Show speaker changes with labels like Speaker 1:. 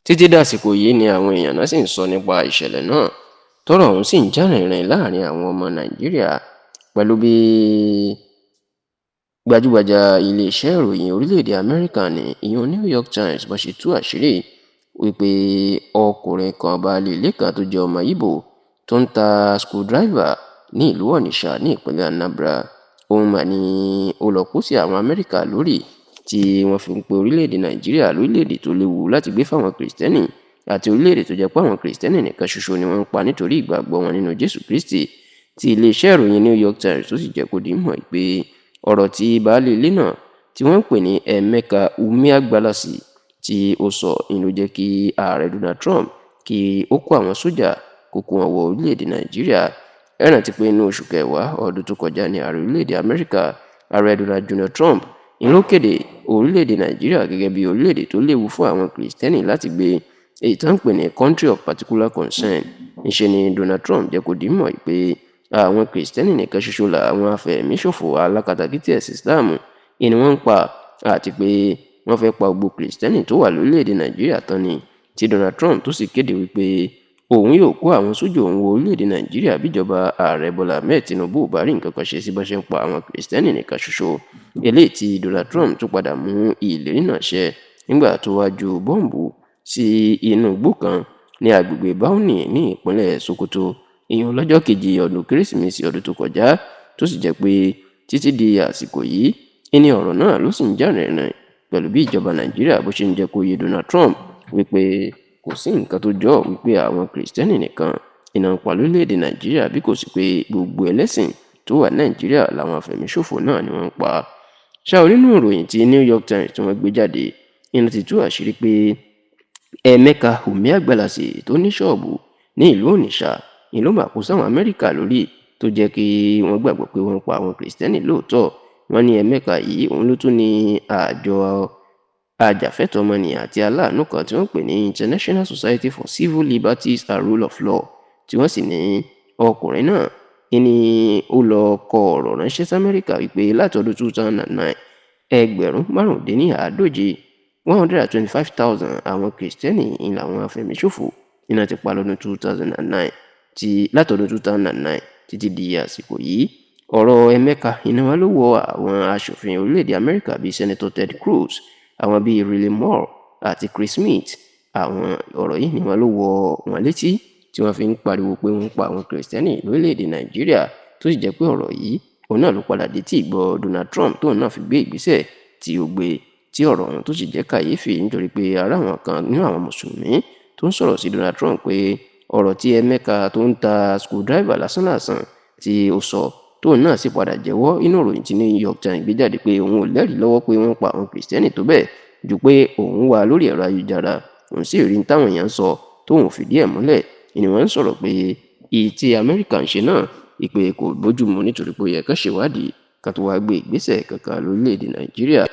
Speaker 1: Títí dàsìkò yìí ni àwọn èèyàn náà sì ń sọ nípa ìṣẹ̀lẹ̀ náà, tọ́rọ̀ ọ̀hún sì ń jà rìnrìn láàrin àwọn ọmọ Nàìjíríà pẹ̀lú bí gbajúgbajà iléeṣẹ́ ìròyìn orílẹ̀-èdè Amẹ́ríkà ní ìyẹn New York Times bó ṣe tú àṣírí wípé ọkùnrin kan baálé ilé kan tó jẹ́ ọmọ Ìgbò tó ń ta screwdriver ní ìlú Onitsha ní ìpínlẹ̀ Anambra, òun mà ní ó lọ kó sí àwọn Amẹ́ríkà lórí tí wọ́n fi ń pe orílẹ̀-èdè Nàìjíríà lórílẹ̀-èdè tó léwu láti gbé fáwọn Kìrìsìtẹ́nì àti orílẹ̀-èdè tó jẹ́ pé àwọn Kìrìsìtẹ́nì nìkan ṣoṣo ni wọ́n ń pa nítorí ìgbàgbọ́ wọn nínú Jésù Kristi, tí iléeṣẹ́ ìròyìn New York Times tó sì jẹ́ kó di mọ̀ pé ọ̀rọ̀ tí baálé ilé náà tí wọ́n ń pè ní Emeka Umeagbalasi tí ó sọ ló jẹ́ kí ààrẹ Donald Trump kí ó kó àwọn sójà kó kó wọn wọ orílẹ̀-èdè Nàìjíríà. Ẹ rántí pé inú oṣù kẹwàá ọdún tó kọjá ní ààrẹ orílẹ̀-èdè Amẹ́ríkà, ààrẹ Donald Trump ló kéde orílẹ̀-èdè Nàìjíríà gẹ́gẹ́ bí orílẹ̀-èdè tó léwu fún àwọn Kìrìsìtẹ́nì láti gbé, èyí tó ń pè ní country of particular concern. Níṣẹ́ ni Donald Trump jẹ́ kó di mọ̀ pé àwọn Kìrìsìtẹ́nì nìkan ṣoṣo làwọn afẹ̀míṣòfò alákatakítí ẹ̀sìn Islam ni wọ́n ń pa, àti pé wọ́n fẹ́ pa gbogbo Kìrìsìtẹ́nì tó wà lórílẹ̀‐èdè Nàìjíríà tán ni, tí Donald Trump tó sì kéde wípé òun yóò kó àwọn sójà òun wọ orílẹ̀‐èdè Nàìjíríà bíjọba ààrẹ Bọ́lá Ahmed Tinubu bá rí nǹkan kan ṣe sí bó ṣe ń pa àwọn Kìrìsìtẹ́nì nìkan ṣoṣo. Eléyìí tí Donald Trump tó padà mú ìlérí náà ṣẹ nígbà tó wá ju bọ́ǹbù sí inú igbó kan ní agbègbè Bauni ní ìpínlẹ̀ Sokoto, ìyẹn lọ́jọ́ kejì ọdún Kérésìmesì ọdún tó kọjá, tó sì jẹ́ pé títí di àsìkò yìí ní ọ̀rọ̀ náà ló sì ń jà rìnrìn pẹ̀lú bí ìjọba Nàìjíríà bó ṣe ń jẹ́ kó yé Donald Trump wípé kò sí nǹkan tó jọ wípé àwọn Kìrìsìtẹ́nì nìkan iná ń pa lórílẹ̀‐èdè Nàìjíríà, bí kò sí pé gbogbo ẹlẹ́sìn tó wà Nàìjíríà làwọn afẹ̀míṣòfò náà ni wọ́n ń pa. Ṣá o, nínú ìròyìn tí New York Times tí wọ́n gbé jáde iná ti tú àṣírí pé Emeka Umeagbalasi tó ní ṣọ́ọ̀bù ní ìlú Onitsha ló mà kó sáwọn Amẹ́ríkà lórí tó jẹ́ kí wọ́n gbàgbọ́ pé wọ́n ń pa àwọn Kìrìsìtẹ́nì lóòótọ́. Wọ́n ní Emeka yìí òun ló tún ní àjọ ajàfẹ́tọ̀ọ́ ọmọnìyàn àti aláàánú kan tí wọ́n pè ní International Society for Civil Liberties and Rule of Law, tí wọ́n sì ní ọkùnrin náà ní ó lọ kọ ọ̀rọ̀ ránṣẹ́ sí Amẹ́ríkà wípé láti ọdún 2009 ẹgbẹ̀rún márùndínláàádóje 125,000 àwọn Kìrìsìtẹ́nì làwọn afẹ̀míṣòfò iná ti pa lọ́dún 2009 látọdún 2009 títí di àsìkò yìí. Ọ̀rọ̀ Emeka iná wa ló wọ àwọn aṣòfin orílẹ̀-èdè Amẹ́ríkà bíi Senator Ted Cruz, àwọn bíi Riley Moore àti Chris Smith. Àwọn ọ̀rọ̀ yìí ni wọ́n ló wọ wọn létí tí wọ́n fi ń pariwo pé wọ́n ń pa àwọn Kìrìsìtẹ́nì lórílẹ̀-èdè Nàìjíríà, tó sì jẹ́ pé ọ̀rọ̀ yìí òun náà ló padà dé tí ìgbọ́ Donald Trump tóun náà fi gbé ìgbésẹ̀ tí ó gbé, tí ọ̀rọ̀ ọ̀hún tó sì jẹ́ kàyéfì nítorí pé ará àwọn kan nínú àwọn mùsùlùmí tó ń sọ̀rọ̀ sí Donald Trump pé ọ̀rọ̀ tí Emeka tó ń ta screwdriver lásánlàsàn tí ó sọ tóun náà sì padà jẹ́wọ́ inú ìròyìn tí New York Times gbé jáde pé òun ò lẹ́rìí lọ́wọ́ pé wọ́n pa àwọn Kìrìsìtẹ́nì tó bẹ́ẹ̀, ju pé òun wà lórí ẹ̀rọ ayélujára òun sì rí táwọn èèyàn ń sọ tóun fìdí ẹ̀ múlẹ̀, ni wọ́n ń sọ̀rọ̀ pé èyí tí Amẹ́ríkà ń ṣe náà ìpè kò bójúmu nítorí pé ó yẹ ká ṣèwádìí ká tó wá gbé ìgbésẹ̀ kankan lórílẹ̀‐èdè Nàìjíríà.